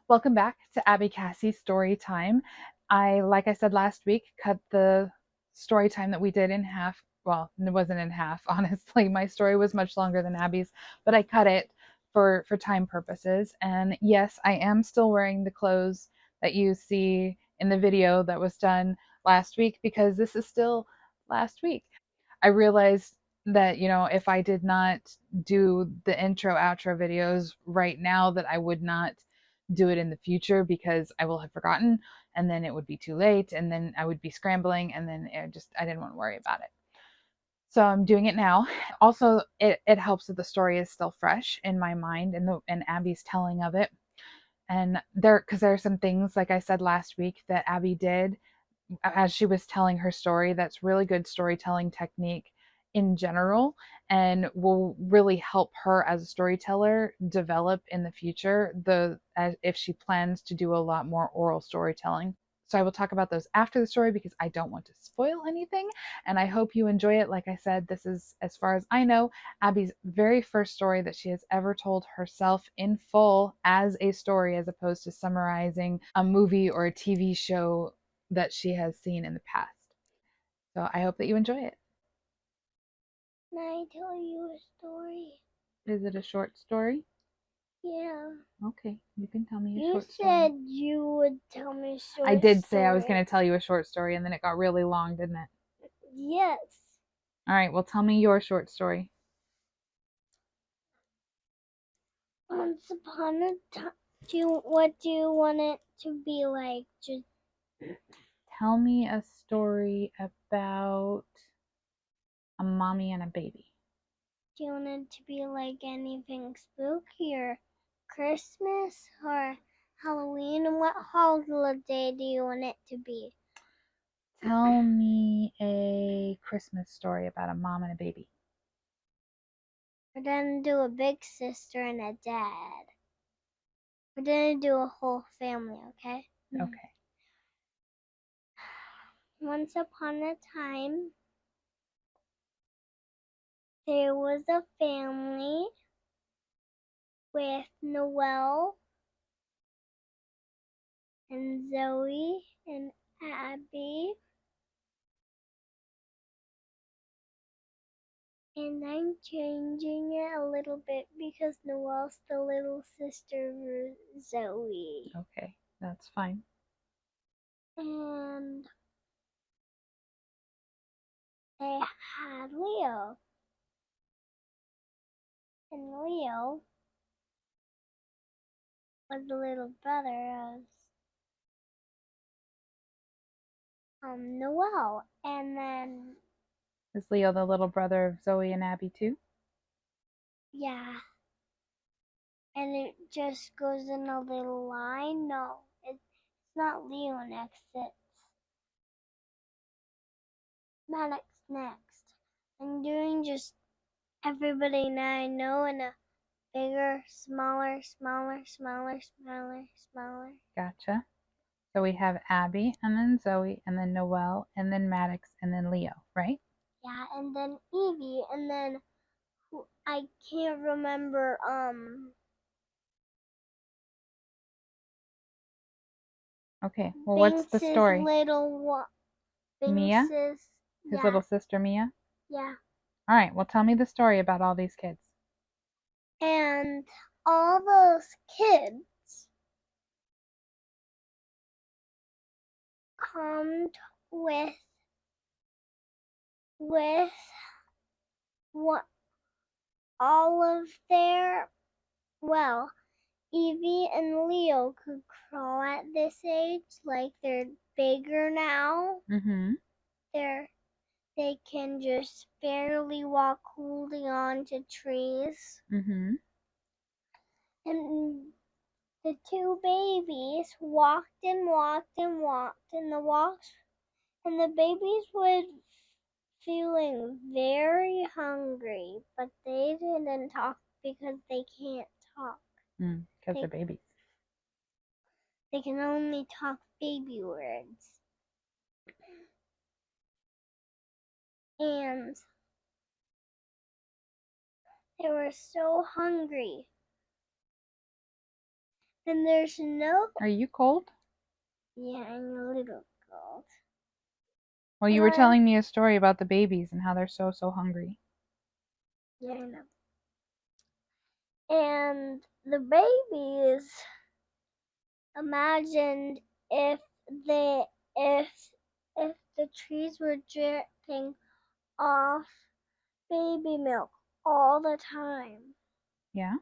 Welcome back to Abby Cassie Story Time. Like I said last week, cut the story time that we did in half. Well, it wasn't in half, honestly. My story was much longer than Abby's, but I cut it for time purposes. And yes, I am still wearing the clothes that you see in the video that was done last week because this is still last week. I realized that, if I did not do the intro outro videos right now, that I would not do it in the future because I will have forgotten and then it would be too late and then I would be scrambling and then I didn't want to worry about it. So I'm doing it now. Also, it helps that the story is still fresh in my mind and Abby's telling of it. And because there are some things, like I said last week, that Abby did as she was telling her story that's really good storytelling technique in general and will really help her as a storyteller develop in the future if she plans to do a lot more oral storytelling. So I will talk about those after the story because I don't want to spoil anything and I hope you enjoy it. Like I said, this is, as far as I know, Abby's very first story that she has ever told herself in full as a story, as opposed to summarizing a movie or a TV show that she has seen in the past. So I hope that you enjoy it. Can I tell you a story? Is it a short story? Yeah. Okay, you can tell me a You short said story. you would tell me a short I did say I was story. going to tell you a short story and then it got really long, didn't it? Yes. All right, well, tell me your short story. Once upon a time. What do you want it to be like? Just Tell me a story about a mommy and a baby. do you want it to be like anything spooky or Christmas or Halloween? And what holiday do you want it to be? Tell me a Christmas story about a mom and a baby. We're gonna do a big sister and a dad. We're gonna do a whole family, okay? Okay. Once upon a time, there was a family with Noelle and Zoe and Abby. And I'm changing it a little bit because Noelle's the little sister of Zoe. Okay, that's fine. And they had Leo. And Leo was the little brother of Noelle. And then, Is Leo the little brother of Zoe and Abby too? yeah. And it just goes in a little line. No, it's not Leo next, it's Maddox next. I'm doing just everybody that I know in a bigger, smaller, smaller, smaller, smaller, smaller. Gotcha. So we have Abby and then Zoe and then Noelle and then Maddox and then Leo, right? Yeah, and then Evie, and then I can't remember. Okay, well, what's the Binks's story? little one. Mia? Binks's, His yeah, little sister Mia? yeah. All right, well, tell me the story about all these kids. And all those kids come with what all of their, well, Evie and Leo could crawl at this age, like they're bigger now. Mm-hmm. They can just barely walk holding on to trees. Mm-hmm. And the two babies walked and walked and walked, and the babies were feeling very hungry, but they didn't talk because they can't talk. Because They they're babies. they can only talk baby words. And they were so hungry. And there's no. Are you cold? Yeah, I'm a little cold. Well, you were And telling me a story about the babies and how they're so hungry. yeah, I know. And the babies imagined if they if if the trees were dripping off baby milk all the time. Yeah?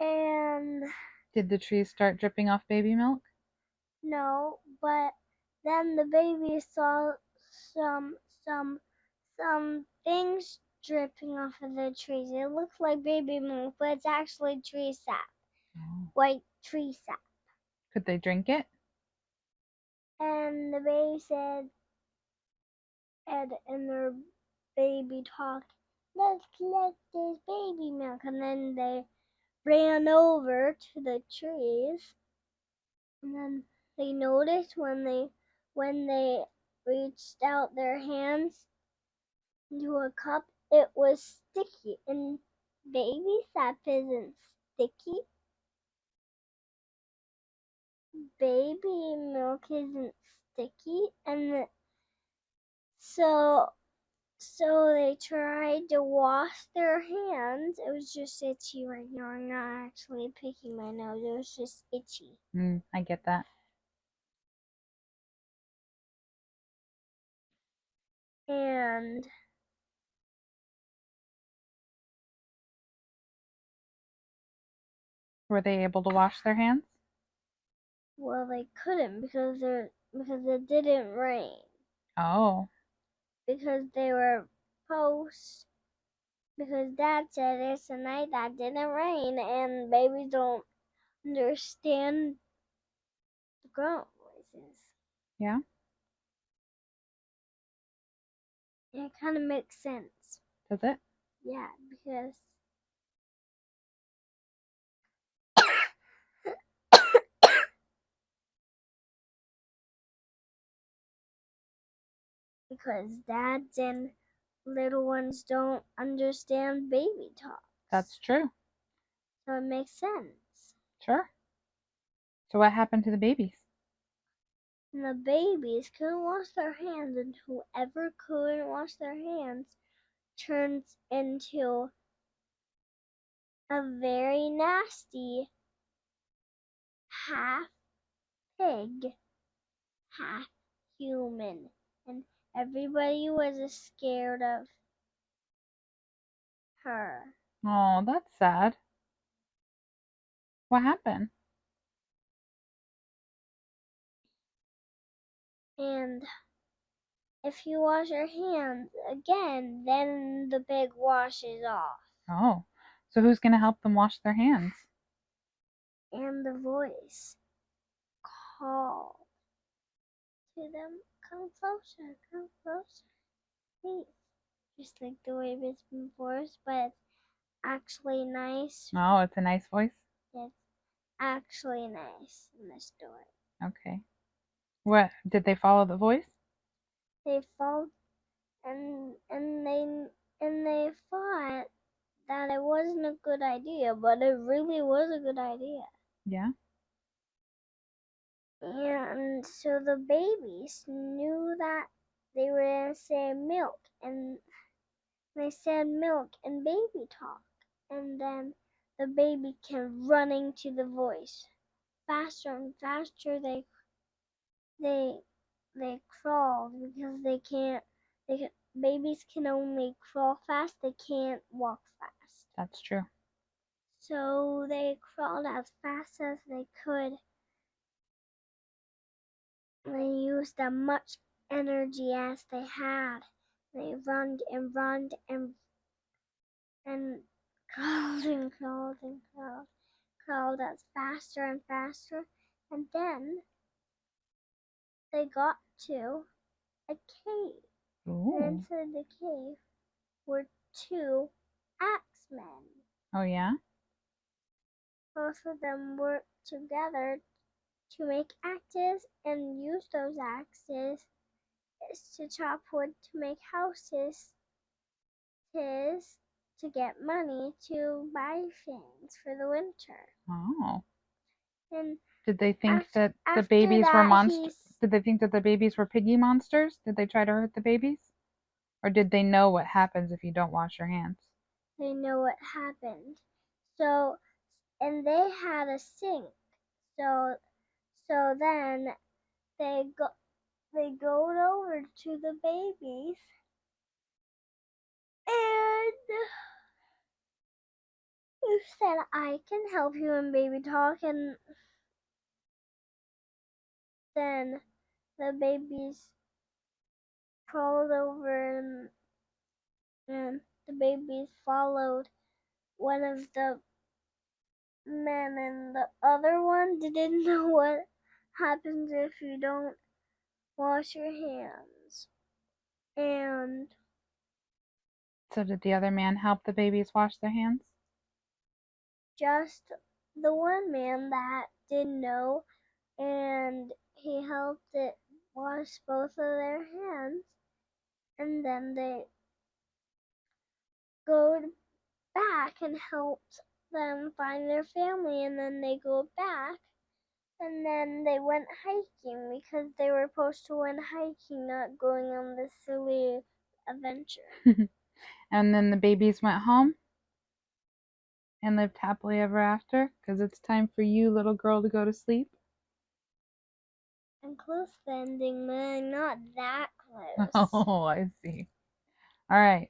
And Did the trees start dripping off baby milk? no, but then the baby saw some some some things dripping off of the trees. It looks like baby milk, but it's actually tree sap, Oh. white tree sap. Could they drink it? And the baby said, and their baby talked, let's collect this baby milk. And then they ran over to the trees, and then they noticed when they reached out their hands into a cup, it was sticky. And baby sap isn't sticky. Baby milk isn't sticky, and so they tried to wash their hands. It was just itchy right now. I'm not actually picking my nose. It was just itchy. I get that. And Were they able to wash their hands? well, they couldn't because it didn't rain. Oh, Because they were post. Because Dad said it's a night that didn't rain, and babies don't understand the grown voices. yeah? It kind of makes sense. Does it? Yeah, because dads and little ones don't understand baby talk. That's true. So it makes sense. Sure. So what happened to the babies? And the babies couldn't wash their hands, and whoever couldn't wash their hands turns into a very nasty half pig, half human. And everybody was scared of her. Oh, that's sad. What happened? And if you wash your hands again, then the pig washes off. Oh, so who's going to help them wash their hands? And the voice called to them, come closer, please. Just like the way it's been forced, but it's actually nice. Oh, it's a nice voice? It's actually nice in the story. Okay. What? Did they follow the voice? They followed, and they thought that it wasn't a good idea, but it really was a good idea. Yeah. And so the babies knew that they were going to say milk, and they said milk and baby talk. And then the baby came running to the voice. Faster and faster they they crawled because babies can only crawl fast, they can't walk fast. That's true. So they crawled as fast as they could. They used as much energy as they had. They run and crawled as faster and faster. And then they got to a cave. And Ooh. inside the cave were two axemen. Oh, yeah? Both of them worked together to make axes and use those axes to chop wood to make houses. to get money to buy things for the winter. Oh. And Did they think that the after babies were that, Did they think that the babies were piggy monsters? Did they try to hurt the babies? Or did they know what happens if you don't wash your hands? they know what happened. So, and they had a sink. So, then they go over to the babies and said, "I can help you in baby talk," and then the babies crawled over and the babies followed one of the men, and the other one didn't know what happens if you don't wash your hands. And So did the other man help the babies wash their hands? just the one man that didn't know, and he helped it wash both of their hands, and then they go back and helped them find their family, and then they go back, and then they went hiking because they were supposed to went hiking, not going on this silly adventure. And then the babies went home and lived happily ever after because it's time for you, little girl, to go to sleep. And close to the ending, but not that close. Oh, I see. All right,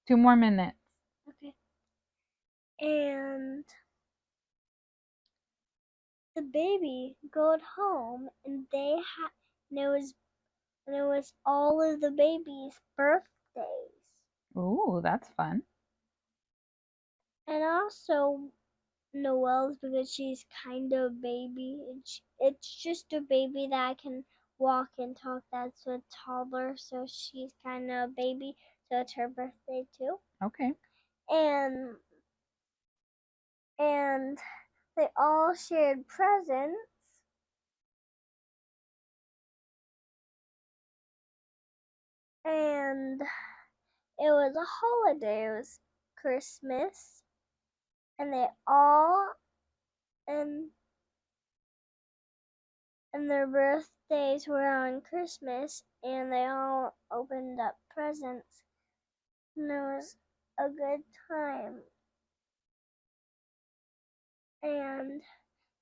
2 more minutes. Okay. And the baby got home, and it was all of the babies' birthdays. Ooh, that's fun. And also Noelle's, because she's kind of a baby. It's just a baby that can walk and talk. That's a toddler, so she's kind of a baby. So it's her birthday too. Okay. And they all shared presents. And it was a holiday. It was Christmas, and they all and their birthdays were on Christmas, and they all opened up presents, and it was a good time. And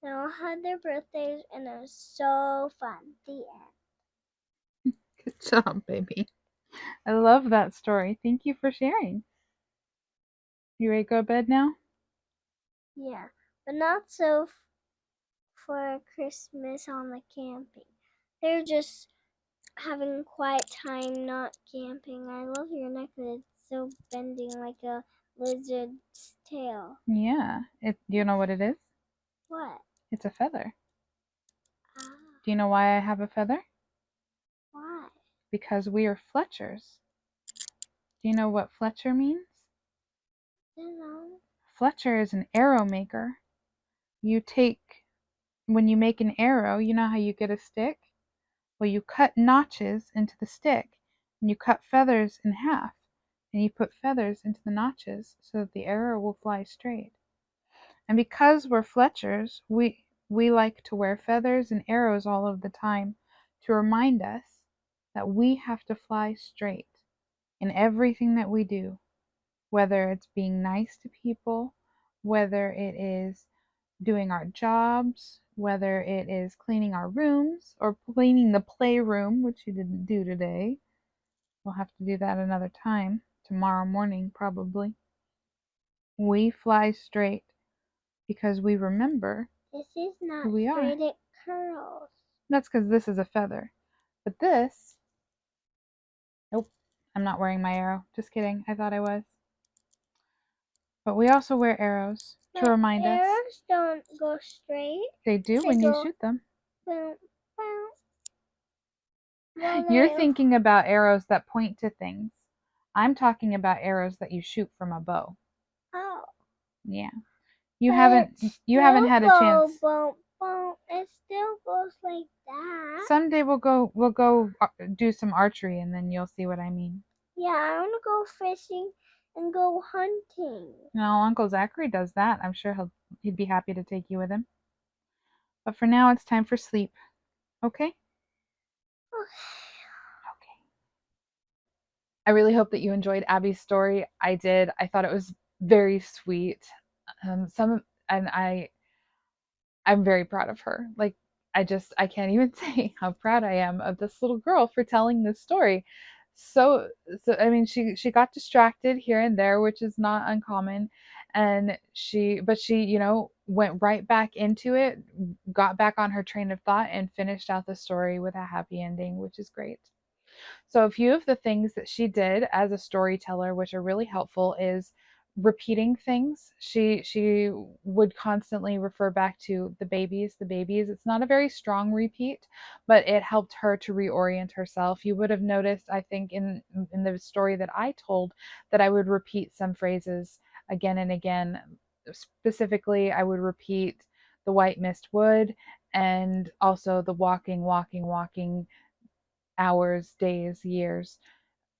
they all had their birthdays, and it was so fun. The end. Good job, baby. I love that story. Thank you for sharing. You ready to go to bed now? Yeah, but not so for Christmas on the camping. They're just having quiet time, not camping. I love your necklace. It's so bending like a lizard's tail. Yeah. Do you know what it is? What? It's a feather. Ah, Do you know why I have a feather? why? Because we are Fletchers. Do you know what Fletcher means? You know. Fletcher is an arrow maker. When you make an arrow, you know how you get a stick? Well, you cut notches into the stick, and you cut feathers in half, and you put feathers into the notches so that the arrow will fly straight. And because we're Fletchers, we like to wear feathers and arrows all of the time to remind us that we have to fly straight in everything that we do, whether it's being nice to people, whether it is doing our jobs, whether it is cleaning our rooms or cleaning the playroom, which you didn't do today. We'll have to do that another time, tomorrow morning probably. We fly straight because we remember This is not who we are. straight, it curls. That's because this is a feather. But this, nope, I'm not wearing my arrow. Just kidding. I thought I was. But we also wear arrows to remind us. Arrows don't go straight. They do when you shoot them. Boom, boom. You're thinking about arrows that point to things. I'm talking about arrows that you shoot from a bow. Oh. Yeah. You haven't had a chance. Boom, boom. It still goes like that. Someday we'll go do some archery and then you'll see what I mean. Yeah, I want to go fishing and go hunting. No, Uncle Zachary does that. I'm sure he'd be happy to take you with him. But for now, it's time for sleep. Okay? Okay. I really hope that you enjoyed Abby's story. I did. I thought it was very sweet. Some and I'm very proud of her. Like I can't even say how proud I am of this little girl for telling this story. So I mean she got distracted here and there, which is not uncommon, and she, went right back into it, got back on her train of thought and finished out the story with a happy ending, which is great. So, a few of the things that she did as a storyteller, which are really helpful, is repeating things. She would constantly refer back to the babies, the babies. It's not a very strong repeat, but it helped her to reorient herself. You would have noticed, I think, in the story that I told, that I would repeat some phrases again and again. Specifically, I would repeat the white mist wood and also the walking, walking, walking hours, days, years.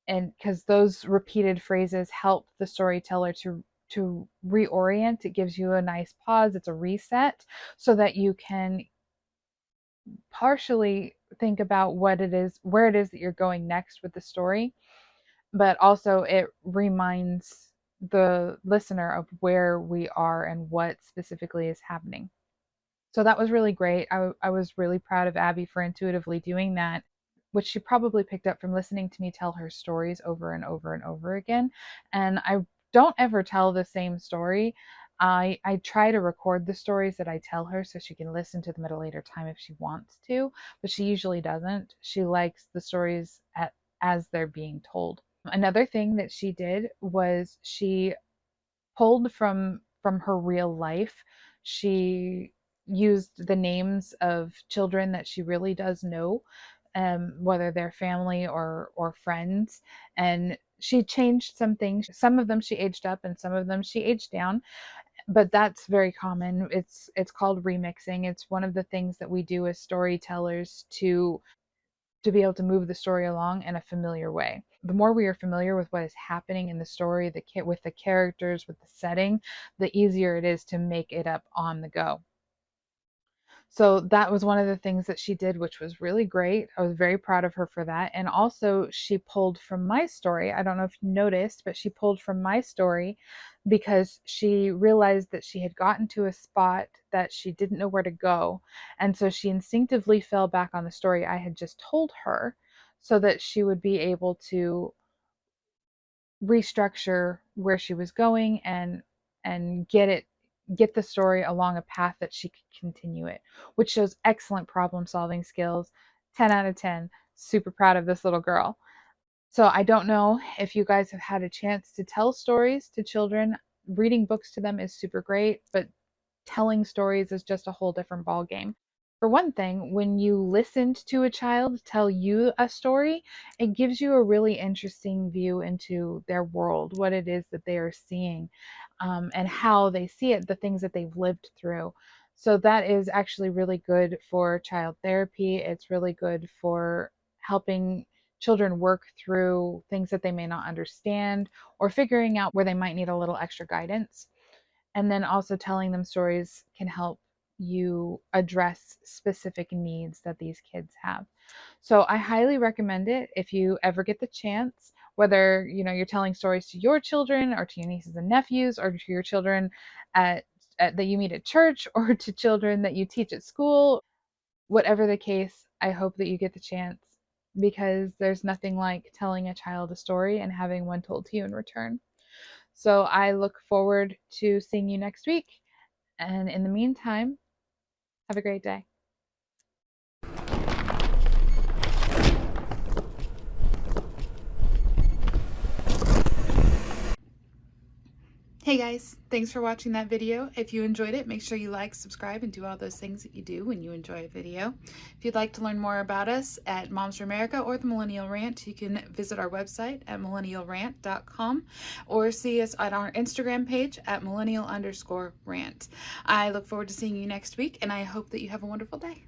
And because those repeated phrases help the storyteller to reorient, it gives you a nice pause, it's a reset, so that you can partially think about what it is, where it is that you're going next with the story, but also it reminds the listener of where we are and what specifically is happening. So that was really great. I was really proud of Abby for intuitively doing that, which she probably picked up from listening to me tell her stories over and over and over again. And I don't ever tell the same story. I try to record the stories that I tell her so she can listen to them at a later time if she wants to, but she usually doesn't. She likes the stories as they're being told. Another thing that she did was she pulled from her real life. She used the names of children that she really does know, whether they're family or friends, and she changed some things. Some of them she aged up, and some of them she aged down. But that's very common. It's called remixing. It's one of the things that we do as storytellers to be able to move the story along in a familiar way. The more we are familiar with what is happening in the story, with the characters, with the setting, the easier it is to make it up on the go. So that was one of the things that she did, which was really great. I was very proud of her for that. And also, she pulled from my story. I don't know if you noticed, but she pulled from my story because she realized that she had gotten to a spot that she didn't know where to go. And so she instinctively fell back on the story I had just told her so that she would be able to restructure where she was going and get the story along a path that she could continue it, which shows excellent problem solving skills. 10 out of 10. Super proud of this little girl. So I don't know if you guys have had a chance to tell stories to children. Reading books to them is super great, but telling stories is just a whole different ball game. For one thing, when you listened to a child tell you a story, it gives you a really interesting view into their world, what it is that they are seeing, and how they see it, the things that they've lived through. So that is actually really good for child therapy. It's really good for helping children work through things that they may not understand or figuring out where they might need a little extra guidance. And then also telling them stories can help you address specific needs that these kids have. So I highly recommend it if you ever get the chance, whether you're telling stories to your children or to your nieces and nephews or to your children at, that you meet at church or to children that you teach at school, whatever the case, I hope that you get the chance because there's nothing like telling a child a story and having one told to you in return. So I look forward to seeing you next week. And in the meantime, have a great day. Hey guys, thanks for watching that video. If you enjoyed it, make sure you like, subscribe, and do all those things that you do when you enjoy a video. If you'd like to learn more about us at Moms for America or the Millennial Rant, you can visit our website at millennialrant.com or see us on our Instagram page at millennial_rant. I look forward to seeing you next week, and I hope that you have a wonderful day.